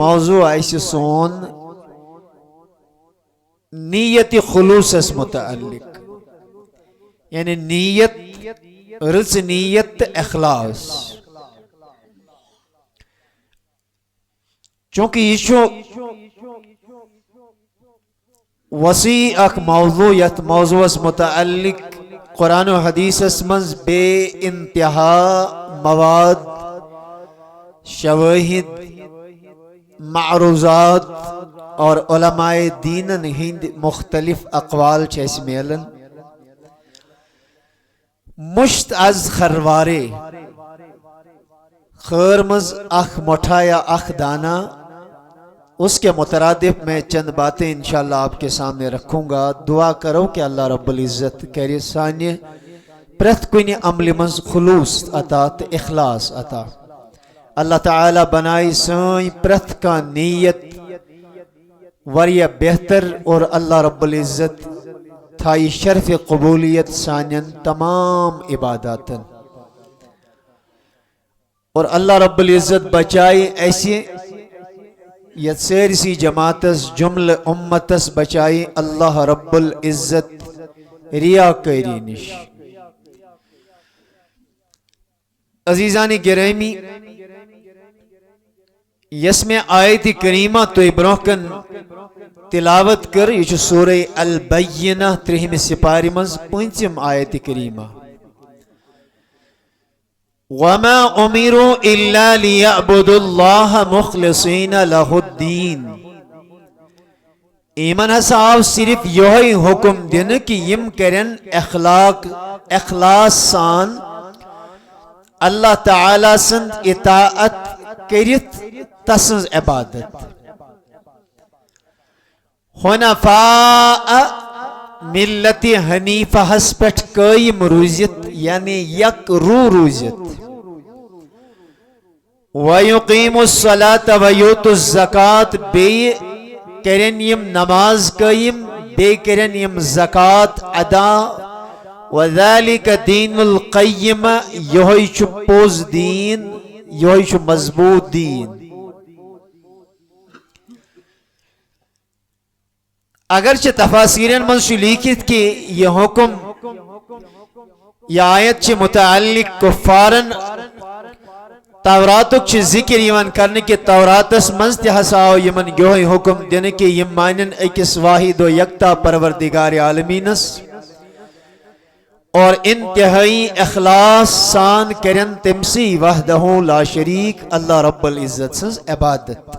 موضوع آئیسی سون نیت خلوص اس متعلق، یعنی نیت رز نیت اخلاص. چونکہ یہ وسیع اخ موضوع، یت موضوع اس متعلق قرآن و حدیث اس منز بے انتہا مواد، شواہد، معروضات اور علماء دینن ہند مختلف اقوال چیس میلن. مشت از خروارے خرمز اخ مٹھا یا اخ دانا، اس کے مترادف میں چند باتیں انشاءاللہ آپ کے سامنے رکھوں گا. دعا کرو کہ اللہ رب العزت کرے سانیہ پرت کنی عمل منز خلوص عطا تو اخلاص عطا. اللہ تعالی بنائی سائیں پرت کا نیت وریا بہتر، اور اللہ رب العزت تھائی شرف قبولیت سانین تمام عباداتن. اور اللہ رب العزت بچائی ایسی یہ سیرسی جماعتس جمل امتس بچائی اللہ رب العزت ریاکاری نش. عزیزان گرامی، یس میں آیت کریمہ تو ابراہن تلاوت کر، یہ سورہ البینہ 3 سپاری منز 5 آیت کریمہ. وَمَا أُمِرُوا إِلَّا لِيَعْبُدُوا اللَّهَ مُخْلِصِينَ لَهُ الدِّينَ. ایمن حساب صرف یہی حکم دن کہ یم کرن اخلاص سان اللہ تعالی سند اطاعت کرت تسنز عبادت. حنفاء ملت حنیفہ ہس پٹھ قائم روزت، یعنی یک رو روزت. وَيُقِيمُ الصَّلَاةَ وَيُؤْتُ الزَّكَاةَ، بے کرن یم نماز قائم، بے کرن یم زکاة ادا. وَذَلِكَ دِينُ الْقَيِّمَ، یہی چھو پوز دین، یہی چھو مضبوط دین. اگرچہ تفاسیرن من سے لکھت کہ یہ حکم یا آیت چھ متعلق کفارن توراتک چھ ذکر یمن کرنے کے توراتس منز تحساو یمن یوہی حکم دینے کے یم مانن اکس واحد و یکتا پروردگار عالمینس، اور انتہائی اخلاص سان کرن تمسی وحدہ لا شریک اللہ رب العزت سز عبادت.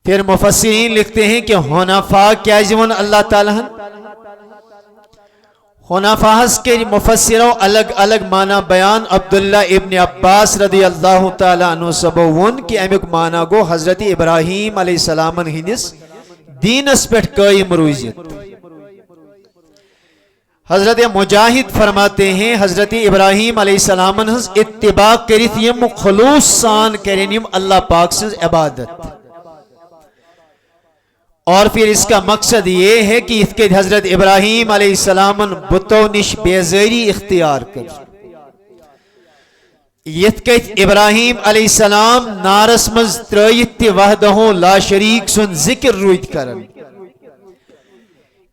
پھر مفسرین لکھتے ہیں کہ حنفاء کیا جون اللہ تعالیٰ حنفاء کے مفسروں الگ الگ معنی بیان. عبداللہ ابن عباس رضی اللہ تعالیٰ عنہ سبون کی امیک معنی گو حضرت ابراہیم علیہ السلام ہنس دینس پیٹھ قائم روزت. حضرت مجاہد فرماتے ہیں حضرت ابراہیم علیہ السلام ہنس اتباع کرت یم خلوص سان کرن یم اللہ پاک سے عبادت. اور پھر اس کا مقصد یہ ہے کہ اس کے حضرت ابراہیم علیہ السلام بتو نش بیزاری اختیار کر. یہ کہ ابراہیم علیہ السلام نارس مز ترائیت وحدہ لا شریک سن ذکر روید کرن.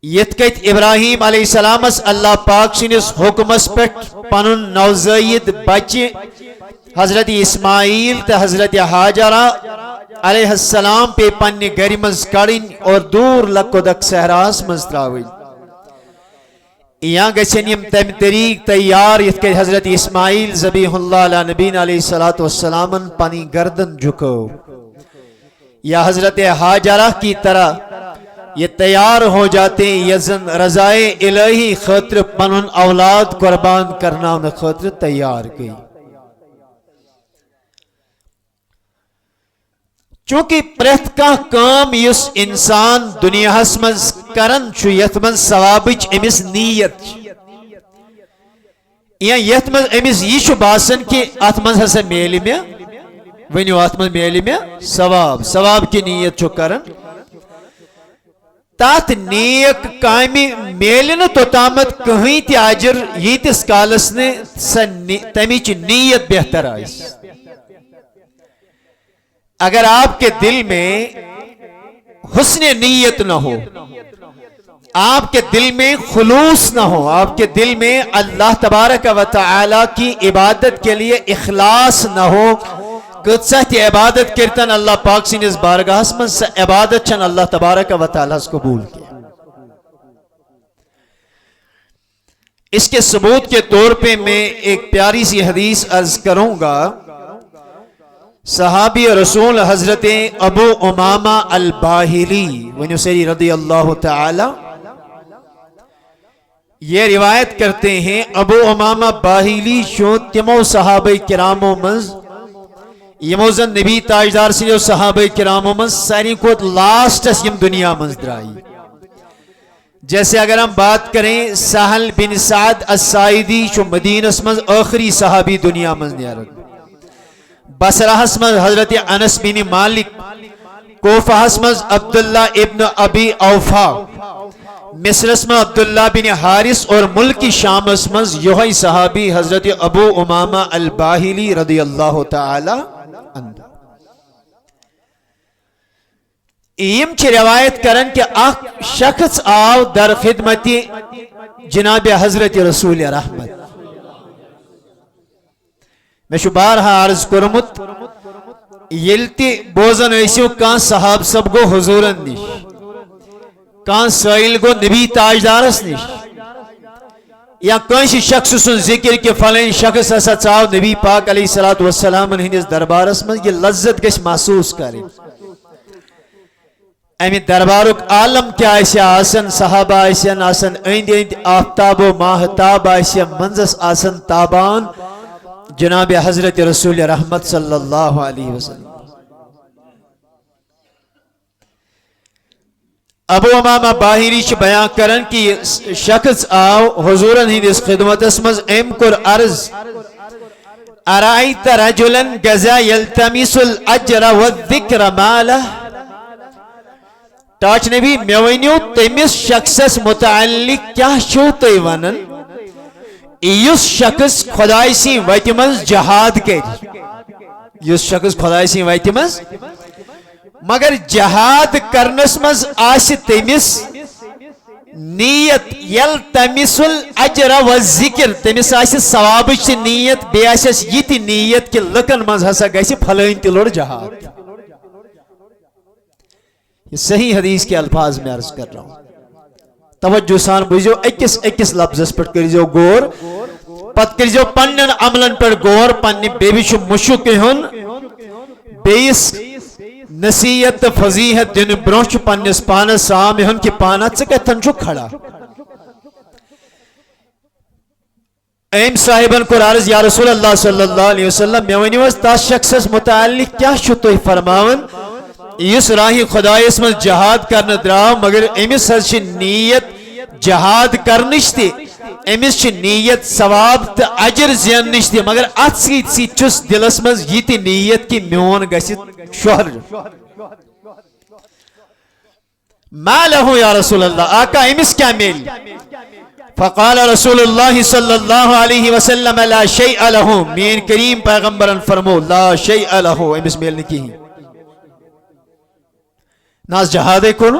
یہ کہ ابراہیم علیہ السلام اللہ پاک سنس حکمس پٹ پنن نوزائید بچے حضرت اسماعیل تا حضرت حاجرہ علیہ السلام پہ پنی گری مز کڑن اور دور لکودک سہراس مز تراوی. یہاں گچن یم تم طریق تیار یہ کہ حضرت اسماعیل ذبیح اللہ علیہ نبین علیہ السلام پنی گردن جھکو، یا حضرت حاجرہ کی طرح یہ تیار ہو جاتے یزن رضائے الہی خاطر پنن اولاد قربان کرنا ان خاطر تیار گئی. چونکہ پریت کا کام یس انسان دنیا ہسمز کرن چھو یتمن ثوابچ امس نیت یا یتمن امس یہ چھو باسن کہ آتمن ہسا میلی میں ونیو آتمن میلی میں ثواب کی نیت چھو کرن. تات نیک کامی میلن تو تامت کہیں تی آجر یہ تس کالس نے تمیچ نیت بہتر آئیس. اگر آپ کے دل میں حسن نیت نہ ہو، آپ کے دل میں خلوص نہ ہو، آپ کے دل میں اللہ تبارک و تعالی کی عبادت کے لیے اخلاص نہ ہو، کتسا تی عبادت کرتن اللہ پاک سنس بارگاہ من سا عبادت چن اللہ تبارک و تعالی قبول کیا۔ اس کے ثبوت کے طور پہ میں ایک پیاری سی حدیث عرض کروں گا۔ صحابی رسول حضرت ابو امامہ الباہلی ونیو سری رضی اللہ تعالی یہ روایت کرتے ہیں، ابو امامہ باہلی شو تمو صحابہ کرامو منز یموزن نبی تاجدار سنو صحابہ کرامو منز ساری کو لاسٹ یم دنیا منز درائی۔ جیسے اگر ہم بات کریں سہل بن سعد الساعدی شو مدینہ منز آخری صحابی دنیا منز نیارد، بصرہ منز حضرت انس بن مالک، کوفہ منز عبداللہ ابن ابی اوفا، مصر میں عبداللہ بن حارث، اور ملک شام منز یہی صحابی حضرت ابو امامہ الباہلی رضی اللہ تعالی عنہ۔ ایم چھ روایت کرن کہ اخ شخص آو در خدمت جناب حضرت رسول رحمت۔ میں شو بارہا عرض کرمت یلتی بوزن ایسیو کان صحاب سب گو حضورن نیش، کان سائل گو نبی تاجدارس نیش، یا کانشی شخص سن ذکر کے فلین شخص ایسا چاو نبی پاک علیہ السلام ہندس دربارس میں یہ لذت گش محسوس کرے۔ امی دربارک عالم کیا ایسے آسن، صحابہ ایسے آسن، ایند ایند آفتاب و ماہتاب ایسے منزس آسن تابان جناب حضرت رسول رحمت صلی اللہ علیہ وسلم۔ ابو امامہ باہری بیان کرن کی شخص آو حضورن ہی اس خدمت اسمز ام کر عرض ارائیت رجلن گزا یلتمیس الاجر والذکر مالہ، ٹاچ نبی میوینیو تیمیس شخص متعلق کیا شوتے ونن یس شخص خدای سی ویتی منز جہاد کے، یس شخص خدای سی ویتی منز مگر جہاد کرنس منز آس تیمیس نیت یلتمیس الاجر والذکر، تیمیس آس ثوابچ نیت بے آس یہ نیت کہ لکن منز ہسا گیسی پھلین تلوڑ جہاد۔ یہ صحیح حدیث کے الفاظ میں عرض کر رہا ہوں، توجہ سان بجھو، اکس لفظ پر کریجو گور، پت کریجو پنن عملن پر گور، پنن بیبیشو مشک ہن بیس نصیحت فضیحت دن برونچ پنس پانس سام ہن کی پانت سے کہتن چھو کھڑا۔ ایم صاحبن کو عرض یا رسول اللہ صلی اللہ علیہ وسلم میں ونیوز تا شخص متعلق کیا شتوی فرماون اس راہی خدای اس میں جہاد کرنا دراو، مگر امیس چھ نیت جہاد کرنش تی، امیس چھ نیت ثواب تا اجر زیننش تی، مگر ات سیت سیت چس دلس میں یہ تی نیت کی میون گسیت شہر ما لہو یا رسول اللہ، آقا امیس کیا میل؟ فقال رسول اللہ صلی اللہ علیہ وسلم لا شیء لہو، مین کریم پیغمبرن فرمو لا شیء لہو، امیس میل نکی ہی ناز جہاد کرو،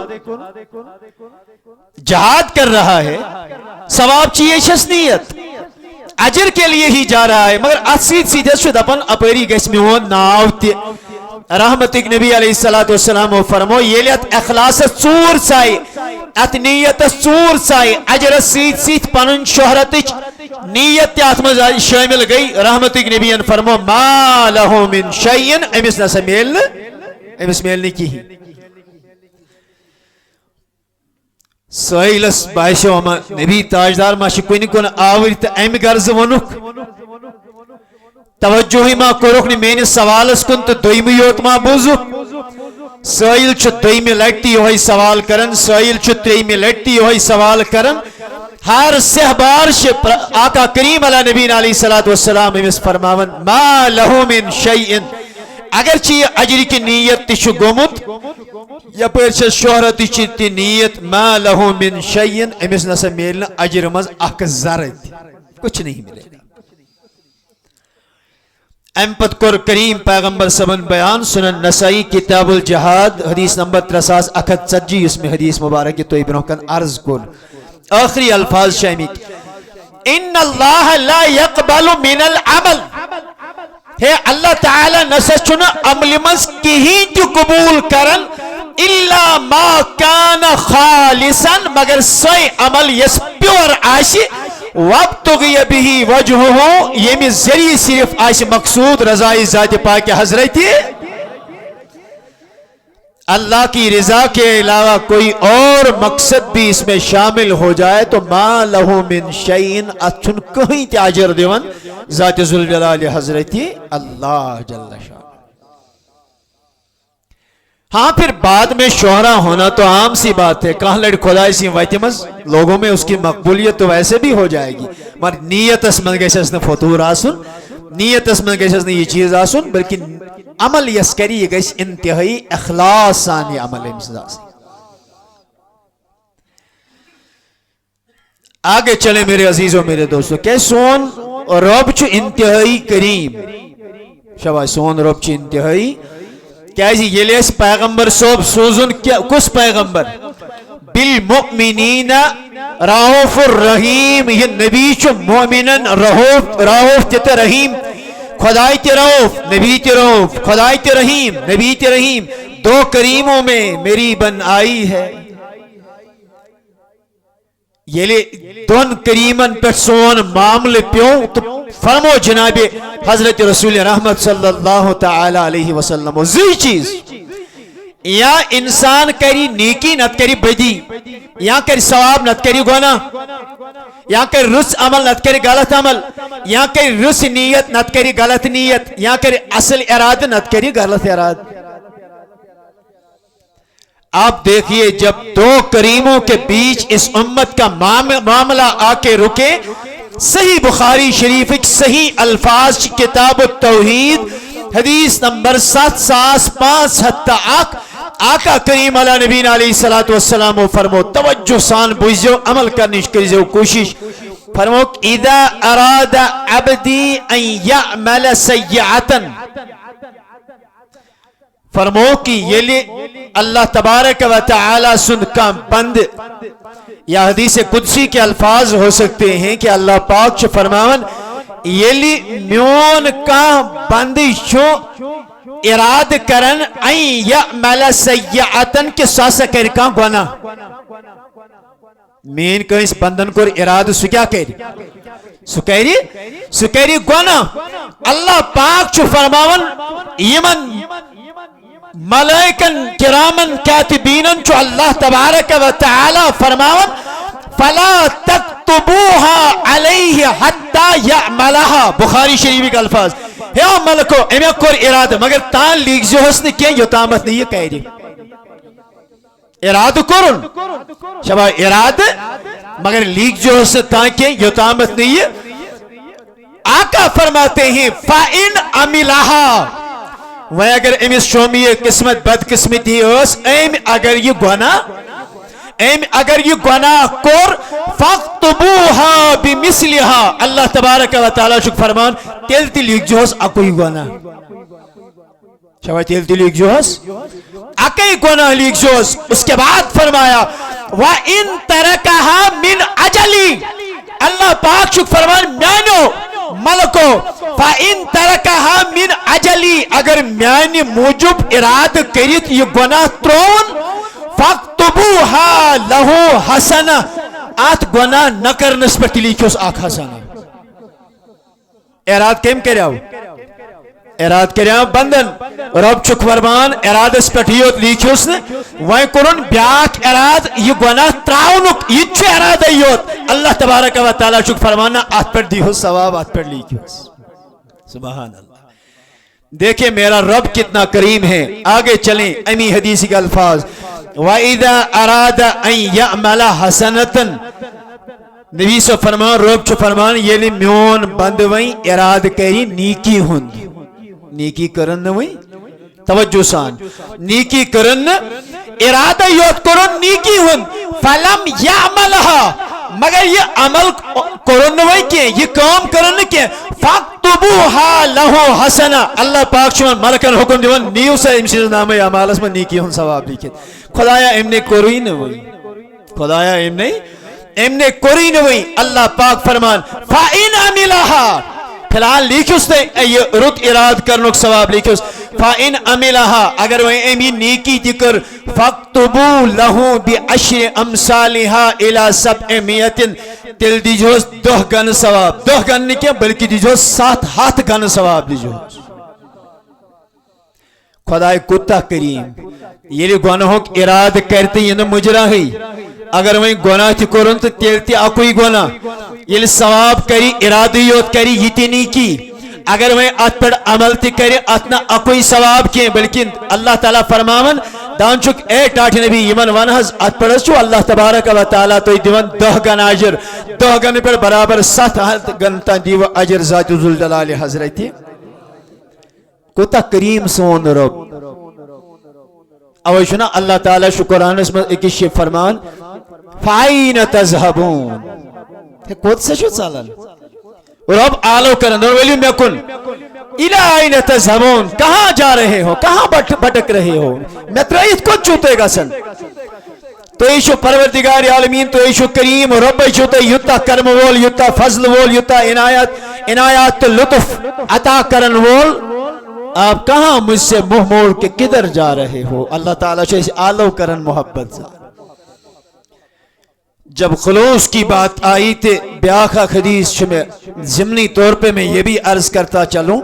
جہاد کر رہا ہے، ثواب چیئے شس نیت اجر کے لیے ہی جا رہا ہے، مگر اسید سیدھے شد اپن اپری گیس میں ہون ناوتی رحمتک نبی علیہ السلام فرمو یہ لیت اخلاص چور سائی، ات نیت چور سائی، اجر سید سید پنن شہرت نیت آتمز شامل گئی، رحمتک نبی فرمو ما لہو من شیئن، امیس نسا میل امیس میل نہیں کی۔ سوئیلس بائشو اما نبی تاجدار ما شکوینی کن آوری تا ایم گرز ونک توجہی ما کرکنی میں سوالس کن تو دویمیوت ما بوزو، سوئیل چو دویمی لٹی ہوئی سوال کرن، سوئیل چو تریمی لٹی ہوئی سوال کرن، ہر سہبار شپ آقا کریم علیہ نبی علیہ السلام امیس فرماون ما لہو من شیئن، اگرچہ یہ اجری کی نیت تشو گمت یا پرچہ شہرت تی نیت ما لہو من شیئن، امیس نسا میلنا اجر مز اک زرد کچھ نہیں ملے گا۔ ام پت کور کریم پیغمبر صبن بیان سنن نسائی کتاب الجہاد حدیث نمبر 3140 اس میں حدیث مبارک تو برونکن عرض کر آخری الفاظ شامی ان اللہ لا يقبل من العمل ہے اللہ تعالی نسا چنا عمل مز کہیں جو قبول کرن الا ما کان خالصا مگر سوئی عمل یس پیور آشی وابتغی به وجہہ یمی ذریعہ صرف آش مقصود رضائی ذات پاک حضرت اللہ کی رضا کے علاوہ کوئی اور مقصد بھی اس میں شامل ہو جائے تو ما لہو من شیئن اتن کہیں تاجر دیون ذات ذوالجلال حضرت اللہ جل شاہ. ہاں پھر بعد میں شہرہ ہونا تو عام سی بات ہے کہاں لڑ خدای سی ویتمز لوگوں میں اس کی مقبولیت تو ویسے بھی ہو جائے گی مگر نیت اسمن گیسے اس نے فطور آسن نیت اسمن گیسے اس نے یہ چیز آسن بلکہ عمل یسکری یہ گیس انتہائی اخلاص ثانی عمل امسداسی. آگے چلے میرے عزیزوں میرے دوستوں کہ سون رب چو انتہائی کریم شبہ سون رب چو انتہائی کیا جی یہ لیس پیغمبر صوب سوزن کس پیغمبر بالمؤمنین رعوف الرحیم یہ نبی چو مومنن رعوف تیتا رحیم خدای تی رعوف نبی تی رعوف خدای تی رحیم نبی تی رحیم دو کریموں میں میری بن آئی ہے یہ لے دون کریمن پر سون معاملے پیوں تو فرمو جناب حضرت رسول رحمت صلی اللہ تعالی علیہ وسلم زی چیز یا انسان کری نیکی نت کری بدی یا کری ثواب نت کری گناہ یا کری رس عمل نت کری غلط عمل یا کری رس نیت نت کری غلط نیت یا کری اصل اراد نت کری غلط اراد. آپ دیکھیے جب دو کریموں کے بیچ اس امت کا معاملہ آ کے رکے صحیح بخاری شریف صحیح الفاظ کتاب التوحید حدیث نمبر 775 آقا کریم علیہ نبین علیہ السلام فرمو توجہ سان بوجھو عمل کرنے کریزو کوشش فرمو اذا اراد عبدی ان یعمل سیعتا فرمو کہ یہ لئے اللہ تبارک و تعالی سن کا بند یا حدیث قدسی کے الفاظ ہو سکتے ہیں کہ اللہ پاک چھ فرماون یہ لئے میون کا بند شو اراد کرن این یعمل سیعتن کے ساسا کر کا گونا مین کہ اس بندن کو اراد سو کیا کہری سکیری گونا اللہ پاک چھ فرماون یمن ملائکن کرامن کاتبینن چو اللہ تبارک و تعالی فرماون فلا تکتبوها علیہ حتی یعملها بخاری شریفی کا الفاظ ہے ملکو امی کور ارادہ مگر تان لیگ جو حسن کیا یوتامت نہیں کہہ رہی ارادہ کرن شبہ ارادہ مگر لیگ جو حسن تان کیا یوتامت نہیں آقا فرماتے ہیں فَإِنْ عَمِلَهَا وہ اگر امیس شومی قسمت بد قسمتی اس ایم اگر یہ گناہ کور فَاقْتُبُوهَا بِمِثْلِهَا اللہ تبارک و تعالی شک فرمان تیل تلیگ جو اس اکوئی گناہ شوائے تیل تلیگ جو اس اکوئی گناہ لیگ جو اس کے بعد فرمایا وَإِن تَرَكَهَا مِنْ عَجَلِ اللہ پاک شک فرمان میانو ملکو فَإِن تَرَكَهَا مِنْ عَجَلِ اگر میانی موجب اراد کریت یہ گناہ ترون فَاقْتُبُوهَا لَهُ حَسَنَ آت گناہ نکر نسبت لیکھوس آکھ حسنہ اراد کیم کریا ہو اراد کریا بندن رب چک فرمان اراد اس پٹیوت لیکھوس نے وائن کرن بیاک اراد یہ گناہ تراؤنک یہ چھو اراد ایوت اللہ تبارک و تعالی چک فرمانا آت پر دیہو ثواب آت پر لیکھوس سبحان اللہ. دیکھیں میرا رب کتنا کریم ہے. آگے چلیں امی حدیث کا الفاظ وَإِذَا أَرَادَ أَن يَعْمَلَ حَسَنَةً نبی سے فرمان رب چو فرمان یہ لی میون بندوئیں اراد کری نیکی ہند نیکی کرن وئی توجہ سان نیکی کرن ارادہ یوت کرن نیکی ہند فَلَمْ يَعْمَلَهَا مگر یہ عمل کرن وئی کیا یہ کام کرن کیا فَقْتُ فَاكْتُبُوهَا لَهُ حَسَنًا اللہ پاک چھُ ملکن حکم دِوان نیو سا أمۍ سٕنٛدِس نامے اعمالس منٛز نیکی ہُنٛد ثواب لیکھِتھ خدایا أمۍ نے کوٚرُے نہٕ وۄنۍ خدایا أمۍ نے کوٚرُے نہٕ وۄنۍ اللہ پاک فرمان فَإِنْ عَمِلَهَا فی الحال لیکھوس تے یہ رُت اراد کرنُک ثواب لیکھوس فَإِنْ عَمِلَهَا اگر وۄنۍ أمۍ یہِ نیکی تہِ کٔر فَاكْتُبُوا لَهُ بِعَشْرِ أَمْثَالِهَا إِلَى 700 تیل دیجوس 10 گن ثواب 10 گن نہیں کیا بلکہ دیجوس 7 گن ثواب دیجوس خدای کوتاہ کریم ییٚلہِ گۄناہُک اراد کرتے یہِ نہٕ مُجراہٕے اگر وۄنۍ گۄناہ تہِ کوٚرُن تہٕ تیٚلہِ تہِ اکُے گۄناہ ییٚلہِ ثواب کری ارادٕ یوت کری یہِ تہِ نیکی اگر وۄنۍ اتھ پٮ۪ٹھ عمل تہِ کرِ اتھ نہ اکُے ثواب کینٛہہ بلکہ اللہ تعالیٰ فرماون دان چھُکھ اے ٹاٹھ نبی یمن ون حظ اتھ پٮ۪ٹھ حظ چھُ اللہ تبارک و تعالیٰ تُہۍ دِوان 10 گن اجر 10 گن پٮ۪ٹھ برابر 7 گن تام دیو اجر ذات ذوالجلال حضرت کوتاہ کریم سون رب اوے چھُنہ اللہ تعالیٰ چھُ قرآنس منٛز أکِس جایہِ فرمان فَأَيْنَ تَذْهَبُونَ کوٚت سا چھُ ژلان رب آلو کرن دور ویلیو میں کن إِلَىٰ أَيْنَ تَذْهَبُونَ کہاں جا رہے ہو کہاں بھٹک رہے ہو میں ترائیت کت چھوتے گسن تو ایشو پروردگار عالمین تو ایشو کریم رب چھوتے یتا کرم وول یتا فضل وول یتا عنایات لطف عطا کرن وول آپ کہاں مجھ سے منہ موڑ کے کدھر جا رہے ہو اللہ تعالیٰ سے آلو کرن محبت سے جب خلوص کی بات آئی تھے بیاخا حدیث میں ضمنی طور پہ میں یہ بھی عرض کرتا چلوں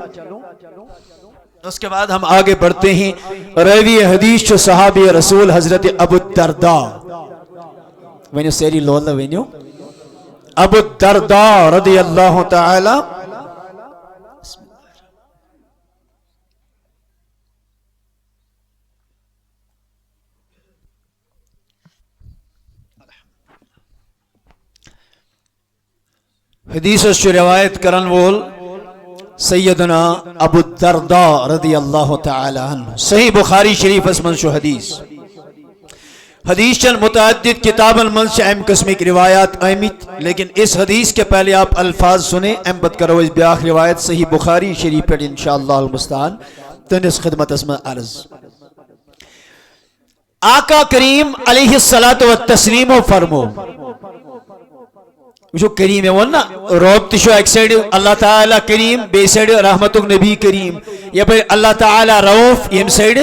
اس کے بعد ہم آگے بڑھتے ہیں راوی حدیث جو صحابی رسول حضرت ابو الدرداء ونیو سیری لولا ونیو ابو الدرداء رضی اللہ تعالی حدیث اس روایت کرن وول سیدنا ابو الدرداء رضی اللہ تعالی عنہ صحیح بخاری شریف اسمن شو حدیث چند متعدد کتاب المنز سے اہم قسمی کی روایات آئیمیت لیکن اس حدیث کے پہلے آپ الفاظ سنیں اہم بات کرو اس بیاخ روایت صحیح بخاری شریف پر انشاءاللہ المستعان تنس خدمت اسم عرض آقا کریم علیہ السلام و فرمو جو کریم ہے وہ نا روب تشو ایک سائڈ اللہ تعالیٰ کریم بے سائڈ رحمت نبی کریم یا پھر اللہ تعالیٰ رؤوف یم سائڈ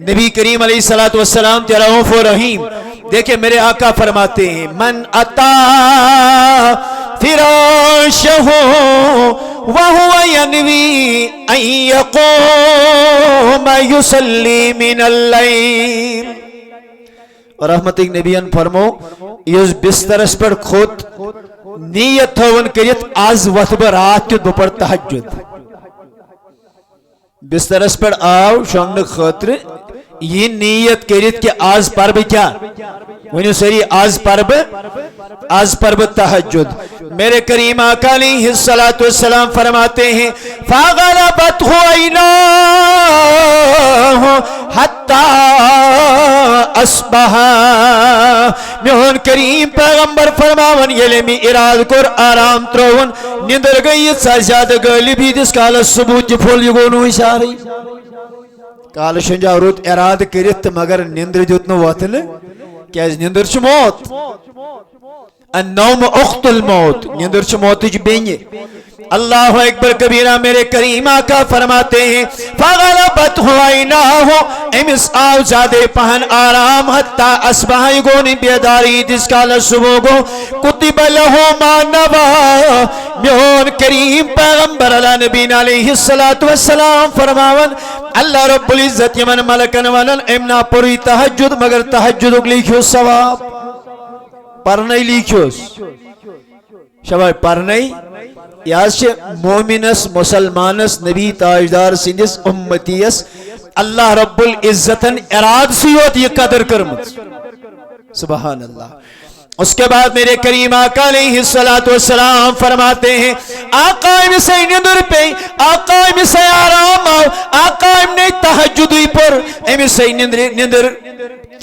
نبی کریم علیہ السلام تے رؤوف و رحیم دیکھیں میرے آقا فرماتے ہیں من اتا فراشہ وہو ینوی ان یقوم یسلی من اللیل رحمت نبیان فرمو یس بسترس پر خود نیت تھون کریت آز وقت برات دوپر تحجد بسترس پر آو شنگ خاطر یہ نیت کریت کہ آز پرب کیا ونیو سری آز پرب تحجد میرے کریم آقا علیہ السلام فرماتے ہیں فَغَلَبَتْهُ عَيْنَاهُ حَتَّى أَصْبَحَ میون کریم پیغمبر فرماون یلی میں اراد کر آرام ترون نندر گئی سا زیادہ غالبی دس کالا ثبوت پھول یگونو اشاری کالا شنجا روت اراد کرت مگر نندر جتنو واتل کیا نندر چھ موت النوم اخت الموت نندر چھ موت جی بینی اللہ اکبر کبیرہ میرے کریم آقا فرماتے ہیں فَغَلَبَتْهُ عَيْنَاهُ امس آو زیادے پہن آرام حتی اسبحی گونی بیداری جس کالا صبح گو کتب لہو ما نوا میون کریم پیغمبر علیہ نبین علیہ السلام فرماون اللہ رب العزت یمن ملکن ونن امنا پوری تحجد مگر تحجد لکھو ثواب پرنائی لکھو شبائی پرنائی یاز چھے مومنس مسلمانس نبی تاجدار سندس امتیس اللہ رب العزتن اراد سیوت یہ قدر کرمت سبحان اللہ اس کے بعد میرے کریم آقا علیہ السلام فرماتے ہیں آقا ام سے نندر پہ آقا ام سے آرام آو آقا ام نے تحجدی پر ام سے نندر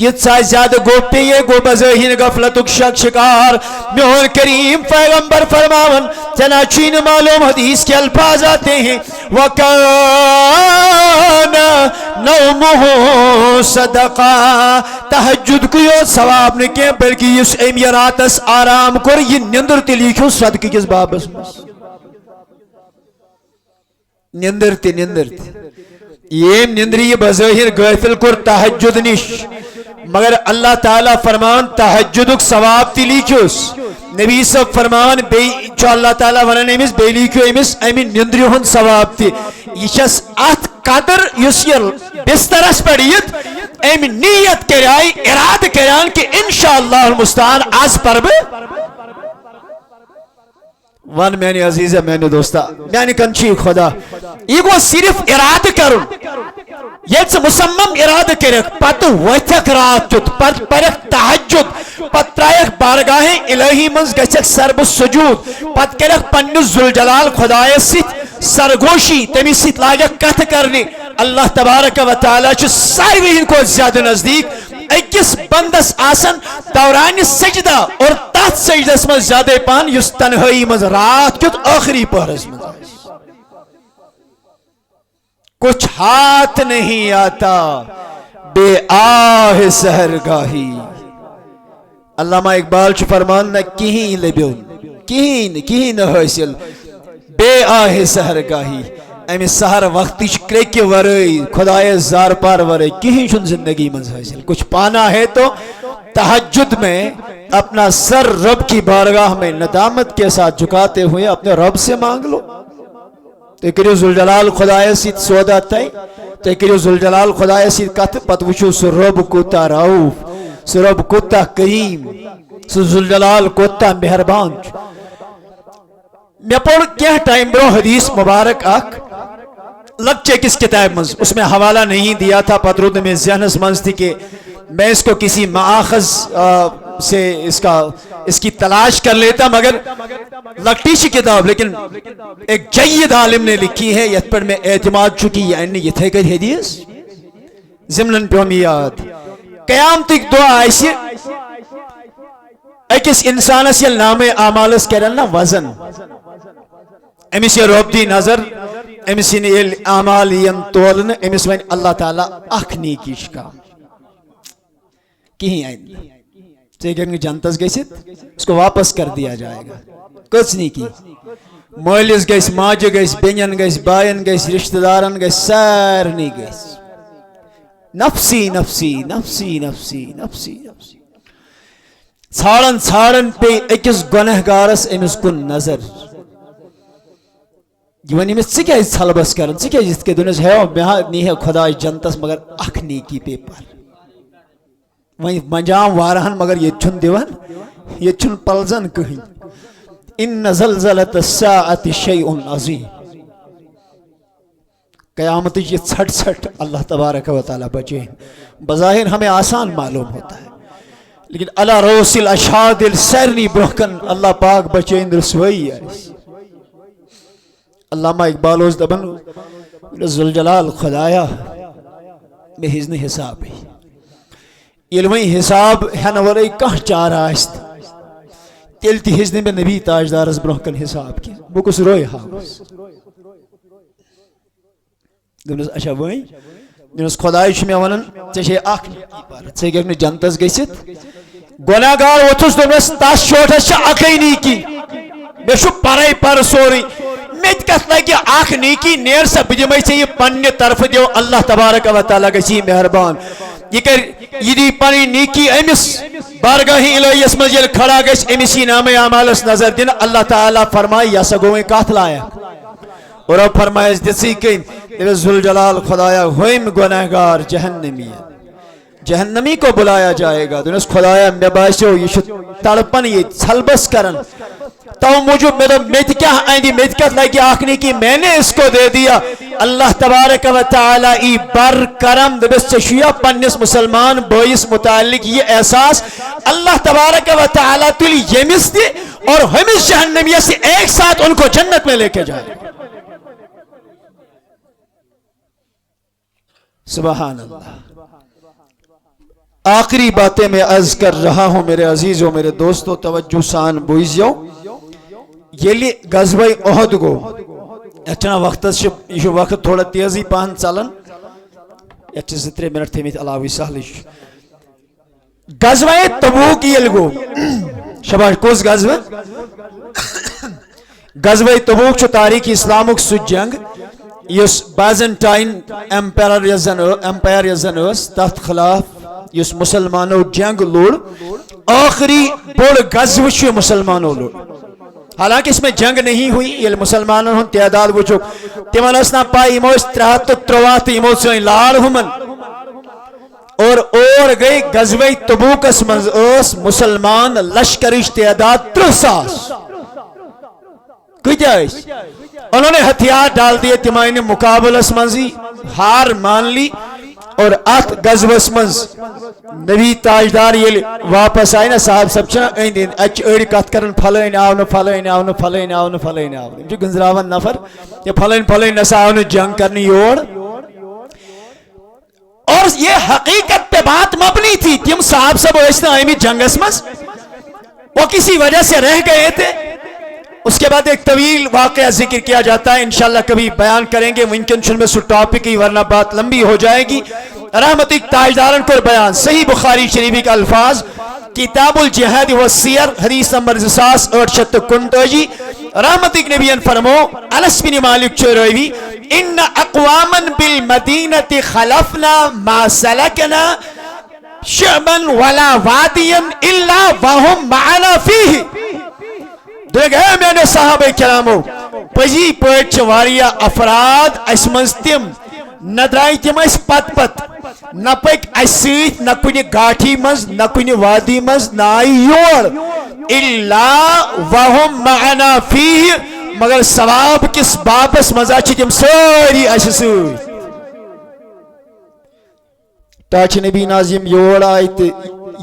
تیتسا زیادہ گو پیے گو بظاہر غفلتک شک شکار میون کریم پیغمبر فرماون چنانچہ معلوم حدیث کے الفاظ آتے ہیں وَكَانَ نَوْمُهُ صَدَقَةً تہجد کو یہ ثواب نہ کیا بلکہ اس امی راتس آرام کر یہ نندر تلیکھو صدقہ کس بابس نندر تی یہ نندری بظاہر غافل کر تہجد نش مگر اللہ تعالیٰ فرمان تہجدک ثواب تی لیکھوس نبی صاحب فرمان بے چو اللہ تعالیٰ ونن امس بے لیکھو امس امی نندری ہن ثواب تی یہ چس ات قدر یس یہ بسترس پڑیت امی نیت کرائی اراد کران کہ انشاءاللہ المستعان آز پر بے ون میں نے عزیز ہے میں نے دوستا میں نے کنچی خدا یہ گو صرف اراد کرن یہ مسمم اراد کرک پت وتھک رات چت پت پرک تہجد پت ترائک بارگاہ الہی منز گچک سرب سجود پت کرک پنس ذوالجلال خدای ست سرگوشی تمی ست لاگک کت کرنی اللہ تبارک و تعالی چھ ساروی ان کو زیادہ نزدیک اکس بندس آسن دوران سجدہ اور تحت سجدس میں زیادہ پان یس تنہائی مز رات کت آخری پہرس میں کچھ ہاتھ نہیں آتا بے آہ سحرگاہی علامہ اقبال چھ فرمان نہ کہیں لبیون کہیں نہ حاصل بے آہ سحرگاہی امی سہر وقتی کرکی ورائی خدای زار پار ورائی کہیں شن زندگی منز حاصل کچھ پانا ہے تو تہجد میں اپنا سر رب کی بارگاہ میں ندامت کے ساتھ جھکاتے ہوئے اپنے رب سے مانگ لو تو کریو ذوالجلال خدای سید سودا تائی تو کریو ذوالجلال خدای سید کت پت وچو سو رب کوتا رعوف سو رب کوتا کریم سو ذوالجلال کوتا مہربان میں پڑھ کیا ٹائم برو حدیث مبارک آکھ لگچے کس کتاب منز اس میں حوالہ نہیں دیا تھا پترود میں ذہنس منز تھی کہ میں اس کو کسی مآخذ سے اس کی تلاش کر لیتا مگر لگتی سی کتاب لیکن ایک جید عالم نے لکھی ہے یہ پر میں اعتماد چکی یعنی یہ تھے کہ حدیث زمنن پیومیات قیام تک دعا ایسی ایکس انسان اس یہ نام آمالس کرنا وزن امیس یہ روب دی نظر امیس یہ آمال ین تولن امیس وین اللہ تعالیٰ اخنی کیش کا کہیں آئین چاہے جنتس گئیsit اس کو واپس کر دیا جائے گا کچھ نہیں کی malls guys ماج guys Benin guys بائن guys رشتہ دارن گئیس سارنی گئیس نفسی نفسی نفسی نفسی نفسی نفسی ژھارن پہ اکس گنہگارس امس کن نظر یہ ون امس ٹھیک ژھلبس کران ٹھیک یت کے دنس ہے نی ہے خدا جنتس مگر اخ نیکی پیپر وہیں منجام وارہن مگر یہ چھن دیوان یہ چھن پلزن کہیں ان زلزلت الساعت شیء عظیم قیامت یہ چھٹ اللہ تبارک و تعالی بچے بظاہر ہمیں آسان معلوم ہوتا ہے لیکن اللہ روس الاشہاد السرنی برکن اللہ پاک بچے رسوئی ہے علامہ اقبال اس دبن ذوالجلال خدایا میں حزن حساب ہے علمی حساب ہے نورائی کہاں چار آست تیلتی حزن میں نبی تاجدار از برکن حساب کی وہ کس روئے حاوس دونس اچھا وہی دونس خدای چھ میں ونن چھ اخ چھ گنے جنتس گژھت گناہگار وتھس دونس تاس شوٹس چھ اکھے نیکی مے چھ پرائی پر سوری مت کت لگی اخ نیکی نیر سا بجمے چھ یہ پنہ طرف دیو اللہ تبارک و تعالی گسی مہربان یہ کر یہ دی پنی نیکی امس بارگاہ الہیس مز یل کھڑا گژھ امس نام اعمالس نظر دن اللہ تعالی فرمائے یا سگویں کات لایا اور اب فرمائے دسی کہ ذوالجلال خدایا ہوئم گناہگار جہنمی کو بلایا جائے گا دنس خدایا میں باسیو یہ تڑپن یہ ژھلبس کرن تو موجود میں کیا آئندی میں کیا لگی آخنی کی میں نے اس کو دے دیا اللہ تبارک و تعالی ای بر کرم دبس چشیا پنس مسلمان بوئیس متعلق یہ احساس اللہ تبارک و تعالی تلی یمس دی اور ہمس جہنمیہ سے ایک ساتھ ان کو جنت میں لے کے جائے سبحان اللہ آخری باتیں میں عرض کر رہا ہوں میرے عزیزوں میرے دوستوں توجہ سان بوزیو یلی غزوہ احد گو اچھا وقت یہ وقت تھوڑا تیزی پہن چلن یہ 2-3 منٹ تھمت علاوہ سہل غزوہ تبوک یل گو شباش کس غزوہ غزوہ تبوک چھ تاریخ اسلامک سہ جنگ یس بازنٹائن امپائر یزن تحت خلاف یس مسلمانوں جنگ لوڑ آخری بڑ غزوہ چھ مسلمانوں لوڑ حالانکہ اس میں جنگ نہیں ہوئی یہ مسلمانوں ہن تعداد وچو تمن اس نہ پائی یمو 353 یمو سن لال ہمن اور گئی غزوہ تبوکس منز اس مسلمان لشکرش تعداد 300 کتیا انہوں نے ہتھیار ڈال دیے تمہیں مقابلس منزی ہار مان لی اور ات غزوس منز نبی تاجدار یل واپس آئی نا صاحب سب چھنا اچ اڑ کت کرن پھلین آو نہ پھلین آو نہ پھلین آو نہ پھلین آو جو گنزراون نفر یہ پھلین نسا آو نہ جنگ کرنی یور اور یہ حقیقت پہ بات مبنی تھی تم صاحب سب ایسنا آئیمی جنگس منز وہ کسی وجہ سے رہ گئے تھے اس کے بعد ایک طویل واقعہ ذکر کیا جاتا ہے انشاءاللہ کبھی بیان کریں گے ممکن چن میں سو ٹاپک ہی ورنہ بات لمبی ہو جائے گی رحمتک تاجدارن کو بیان صحیح بخاری شریفی کا الفاظ کتاب الجہاد والسیر حدیث نمبر 2859 رحمتک نبیان فرمو انس بن مالک چروی ان اقواما بالمدینة خلفنا ما سلکنا شعبا ولا وادیا الا وهم معنا فیہ دیکھ ہے میں نے صحابہ کرامو پزی پوچھ واریا افراد اس منز تم نہ درائی تم اس پت نہ پک اس سیت نہ کنی گاٹھی منز نہ کنی وادی منز نہ آئی یور الا وهم معنا فیہ مگر ثواب کس باپس مزا چی تم ساری اس سیت تاچ نبی نازم یور آئی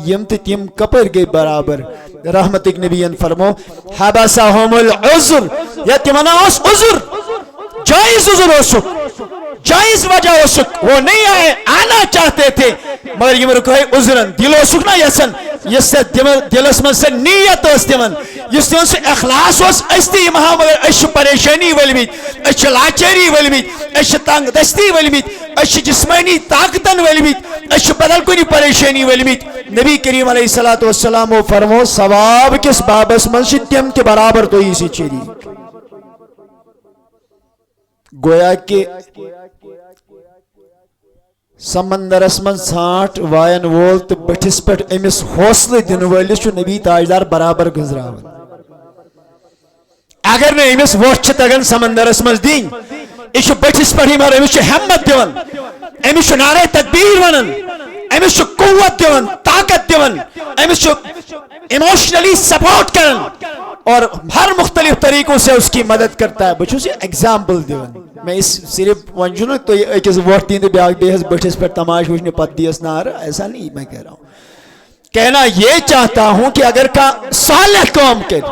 یم تم کپر گئی برابر رحمتک نبیان فرمو حبسہم العذر یا تمنا اس عذر جائز عذر ہو سک جائز وجہ ہو سک وہ نہیں آئے آنا چاہتے تھے مگر یہ مرکو ہے عذرن دل ہو سکنا یسن یہ سے دل اس من سے نیت اس تمن یہ سے اخلاص اس استی مہا مگر اش پریشانی ولمید اش لاچری ولمید اش تنگ دستی ولمید اش جسمانی طاقتن ولمید اش بدل کنی پریشانی ولمید نبی کریم علیہ السلام فرمو ثواب کس بابس من شتیم کے برابر تو اسی چیری گویا کہ سمندر اسمن سانٹ وائن وول تو بٹھس پٹ امس حوصلہ دن ولس چھ نبی تاجدار برابر گزراون اگر نے امس ووچھ تگن سمندر اسمن دین یہ بٹھس پٹ ہی مر امس ہمت دیون امس نعرہ تکبیر ونن امس قوت دیون طاقت دیون امس ایموشنلی سپورٹ کرن اور ہر مختلف طریقوں سے اس کی مدد کرتا ہے بچوں سے ایگزامپل دیون میں اس صرف ونجو تو ایک ووٹ دین بیاگ دیس بٹھس پر تماش وچھنے پت دیس نار ایسا نہیں میں کہہ رہا ہوں کہنا یہ چاہتا ہوں کہ اگر کا صالح کام کر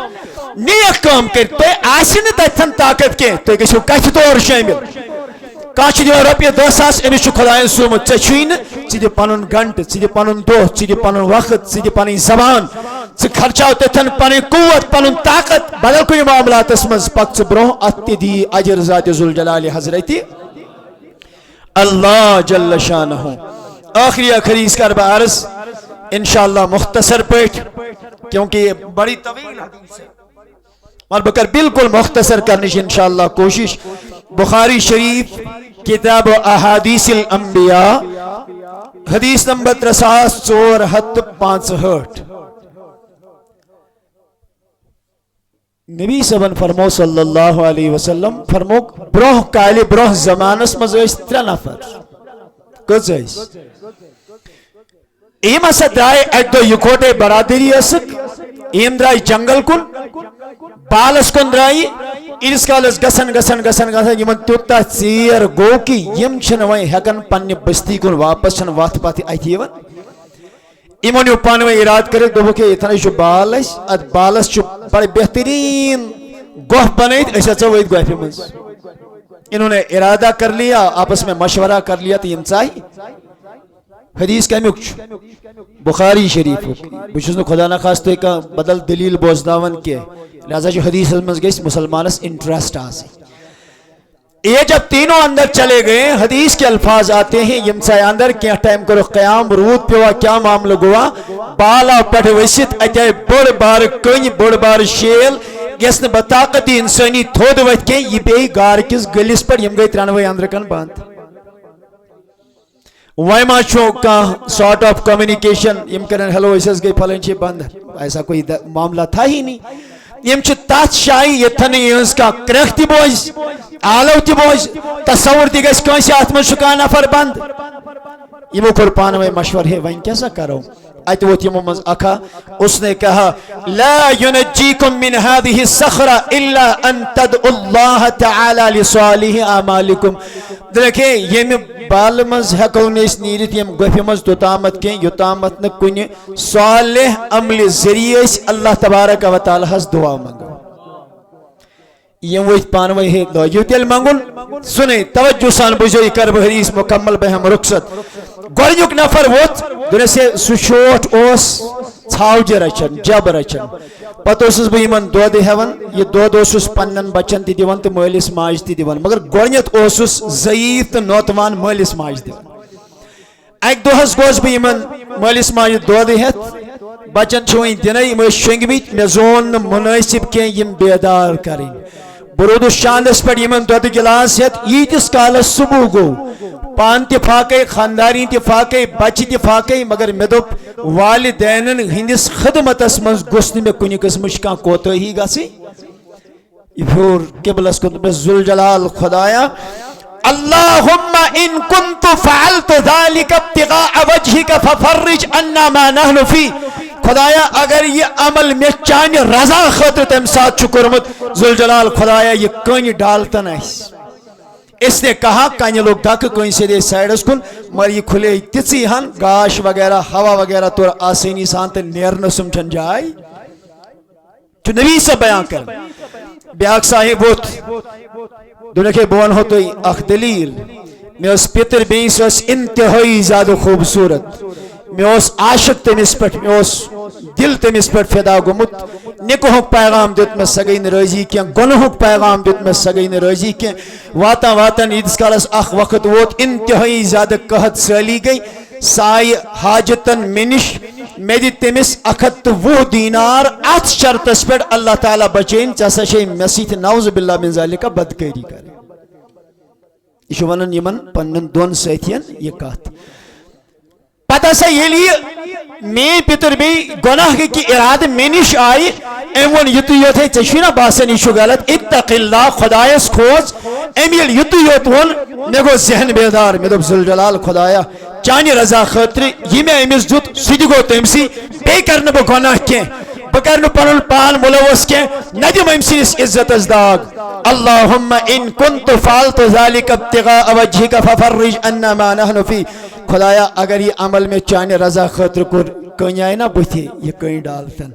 نیک کام کر تو آسن تتھن طاقت کے تو کسی کچھ طور شامل کانچ دیو رپیہ 10,000 امس چھ خدایان سومت ژے چھوئی نہ ژٕ دِ پنن گھنٹہ ژٕ دِ پنن دۄہ ژٕ دِ پنن وقت ژٕ دِ پنن زبان ژٕ خرچاو تتھن پنن قوت پنن طاقت بدل کُنہِ معاملاتس منٛز پک ژٕ برونٛہہ اتھ تہِ دی اجر ذات ذوالجلال حضرت اللہ جل شانہ آخری حدیث کر بہ عرض انشاءاللہ مختصر پٲٹھۍ کیونکہ یہ بڑی طویل حدیث ہے اور بکر بالکل مختصر کرنی انشاءاللہ کوشش بخاری شریف کتاب احادیث الانبیاء حدیث نمبر 3465 نبی صبن فرمو صلی اللہ علیہ وسلم فرمو بروہ کالی بروہ زمانس مزویس 3 نفر کچھ ایس ایم اسا درائے ایک دو یکوٹے برادری اسک ایم درائے جنگل کن بالس کن درائی اس کالس گسن یمن تیوتا ژیر گو کہ یم چھن وۄنۍ ہیکن پننہِ بستی کن واپس چھن وتھ پتھ اتھ یوان یمو نیو پانہٕ ؤنۍ ارادٕ کٔرِتھ دوٚپُکھ ہے یتھن چھُ بال اسہِ اتھ بالس چھُ بڑٕ بہترین گۄپھ بنٲیِتھ أسۍ اژو أتھۍ گۄپھِ منٛز انہوں نے ارادہ کر لیا آپس میں مشورہ کر لیا تو یم ژاے حدیث کمیک بخاری شریف بہت خدا نخواستہ کا بدل دلیل بوزناون کی لہذا حدیث مز گھس مسلمانس انٹرسٹ یہ جب تینوں اندر چلے گئے حدیث کے الفاظ آتے ہیں یم سے اندر کیا ٹائم کرو قیام رود پیوا کیا معاملہ گوا بالا پٹھ وسط اتائے بڑ بار کن بڑ بار شیل یس نا بطاقتی انسانی تھود وت کی یہ بی گار کس گلس پر یم گئی 93 اندر کن بند وائما چھو کا سارٹ آف کمیونیکیشن یم کرن ہیلو اس گئی پھلن چھ بند ایسا کوئی معاملہ تھا ہی نہیں یم چھ تات شائی یتھن یہنس کا کرخ تی بوز آلو تی بوز تصور تی گیس کونسی آتمن شکا نفر بند یمو کور پانوے مشور ہے وین کیسا کرو آیت وہ تیمو مز اکھا اس نے کہا لا ینجیکم من هذه الصخرة الا ان تدعو اللہ تعالی لصالح اعمالکم دیکھیں یم بال مز ہکو نیس نیرت یم گفی مز توتامت کے یوتامت نہ کن صالح عمل ذریعہ اللہ تبارک و تعالی ہس دعا منگو یم وہ پانوے ہے دعا یو تیل منگل سنے توجہ سان بجو یہ کر حدیث مکمل بہم رخصت گورنیک نفر ووت دنیا سے سشوٹ اوس ژھاوجہ رچن جب رچن پتہ اوسس بہ یمن دود ہیون یہ دود اوسس پنن بچن تہ دیوان تہ مالس ماج تہ دیوان مگر گورنیت اوسس ضعیف تہ نوتوان مالس ماج دیوان اک دہس گوس بہ یمن مالس ماج دود ہت بچن چھویں دنے یم شنگمت مے زون مناسب کی یم بیدار کریں برود الشاندس پر یمن دود گلاس ہت یتس کالس صبح گو پان تہ فاقے خانداری تہ فاقے بچ تہ فاقے مگر مے دپ والدینن ہندس خدمتس مز گوس نہ کن قسمچ کان کوتاہی گژھی یہ پھر قبلس کن ذوالجلال خدایا اللهم ان كنت فعلت ذلك ابتغاء وجهك ففرج عنا ما نحن فيه خدایا اگر یہ عمل میں چانہ رضا خاطر تم ساتھ شکرمت ذوالجلال خدایا یہ کن ڈالتن اس نے کہا کن لوگ دک کن سے دے سائڈس کن مگر یہ کھلے تیسی ہن گاش وغیرہ ہوا وغیرہ تو آسانی سان تے نیرن سمجھن جائے جو نبی سے بیان کر بیاک صاحب ووت دنیا کے بون ہو تو اخ دلیل میں اس پتر بیس اس انتہائی زیادہ خوبصورت میں اس عاشق تمس پٹ میں اس دل تمس پٹ فدا گمت نکوہ پیغام دیت میں سگین راضی کیا گناہ پیغام دیت میں سگین راضی کیا واتا واتن ایدس کالس اخ وقت ووت انتہائی زیادہ قحط سالی گئی سائی حاجتن منش میں دی تمس 120 دینار ات شرطس پر اللہ تعالی بچین چاسا شئی مسیح نعوذ باللہ من ذالک بدکاری کرے یہ ونن یمن پنن دون ساتھین یہ کہت پتہ سا یہ لیے میں پتر بھی گناہ کی اراد میں نش آئی ایمون یتو یوت ہے چشینا باسن ایشو غلط اتق اللہ خدایس کھوز ایمیل یتو یوت ون نگو ذہن بیدار میں دب ذوالجلال خدایا چانی رضا خاطر یہ میں امیس جت سیدی گو تمسی بے کرنے بو گناہ کے بکرن پنن پان ملوث کے ندیم امسی اس عزت ازداغ اللہم ان کنت فعلت ذالک ابتغاء وجہک ففرج انا ما نحن فی خدایا اگر یہ عمل میں چانے رضا خاطر کو کنی آئی نا بوتھی یہ کنی ڈالتن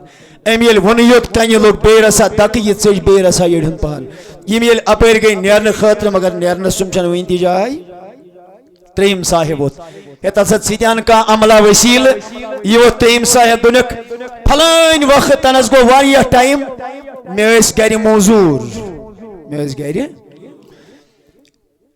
امیل ونیوت کنی لوگ بے رسا دک یہ چیز بے رسا یڑھن پان یہ میل اپیر گئی نیرن خاطر مگر نیرن سمچن وینتی جائی تریم صاحب ہوت یہ تصد سیدیان کا عملہ وسیل یہ وہ تریم صاحب دنک پھلائن وقت تنس گو واریہ ٹائم میں اس گھری موزور میں اس گھری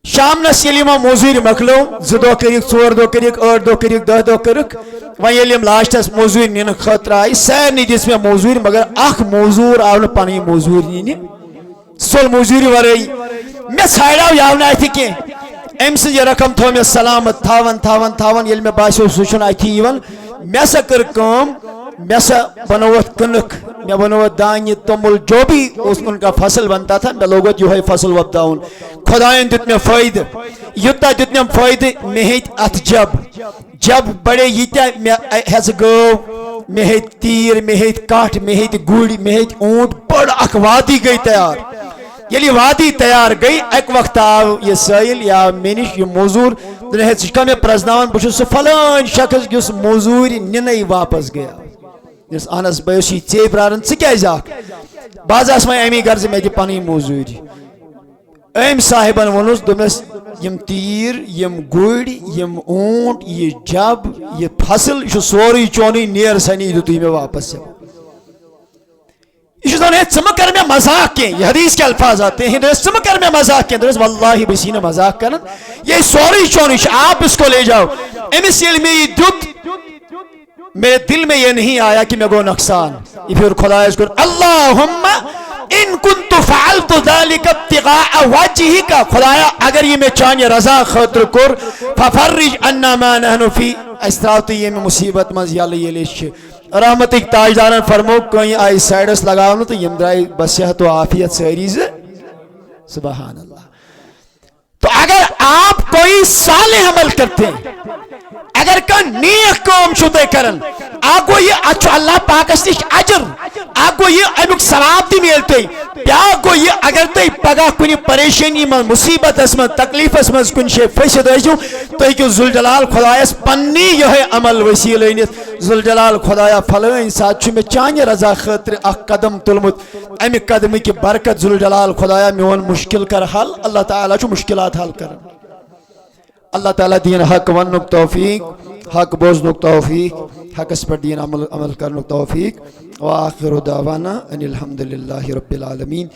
شام نس یلی ما موزوری مکلو زدو کرک 4 دو کرک 8 دو کرک 10 دو کرک وی یلی لاشتس موزوری نین خطر آئی سیر نہیں جس میں موزوری مگر اخ موزور آون پانی موزوری نین سول موزوری ورائی میں سائڑاو یاونا آئی تھی کہ ایم سے یہ رقم تھو میں سلامت تھاون یلی میں باسیو سوچن آئی تھی ایون میں سا کر کام میں سا بنوت کنک میں بنوت دانی تمل جو بھی اس ان کا فصل بنتا تھا میں لوگت جو ہے فصل وبداؤن خدایان دیت میں فائد یتا دیت میں فائد مہیت ات جب بڑے یتا میں ہز گو مہیت تیر مہیت کاٹ مہیت گوڑی مہیت اونٹ بڑ اک وادی گئی تیار یلی وادی تیار گئی ایک وقت آو یہ سائل یا مینش یہ موزور دنیا ہے چکا میں پرزناون بچو سو فلان شخص جس موزوری ننائی واپس گیا جس آنس بیوشی چی پرارن چکیا جاک باز آسمائی امی گرز میں دی پانی موزوری ایم صاحبان ونوز دمس یم تیر یم گڑ یم اونٹ یہ جب یہ فصل یہ سوری چونی نیر سنی دتوی میں واپس یہ ثم کر میں مذاق کی یہ حدیث کے الفاظ آتے ہیں ثم کر میں مذاق کی واللہ بسی نے مذاق کرن یہ سوری چونی آپ اس کو لے جاؤ امس یل میں یہ دت میرے دل میں یہ نہیں آیا کہ میں گو نقصان یہ پھر خدا اس کو اللہم ان کنت فعلت ذلك ابتغاء وجهك خدایا اگر یہ میں چانہ رضا خاطر کر ففرج عنا ما نحن فی استراط یہ میں مصیبت مز یل یلش رحمتک تاجدارن فرمو کہیں آئی سائڈس لگاؤ تو یم درائی بصحت و عافیت ساری سے سبحان اللہ تو اگر آپ کوئی صالح عمل کرتے ہیں اگر کا نیک کام شدے کرن آگو یہ اچھو اللہ پاکس نش اجر آگو یہ امیک ثواب دی ملتے بیاگو یہ اگر تی پگا کنی پریشانی من مصیبت اسمن تکلیف اسمن کن شے فیصد ایجو تو ایک ذوالجلال خدایس پنی یہ عمل وسیلہ نیت ذوالجلال خدایا فلوین ساتھ چھو میں چانہ رضا خاطر اخ قدم تلمت امیک قدمی کی برکت ذوالجلال خدایا میون مشکل کر حل اللہ تعالی چھو مشکلات حل کرن اللہ تعالیٰ دین حق ونک توفیق حق بوزنک توفیق حق اس پر دین عمل کرنک توفیق وآخر دعوانا ان الحمدللہ رب العالمین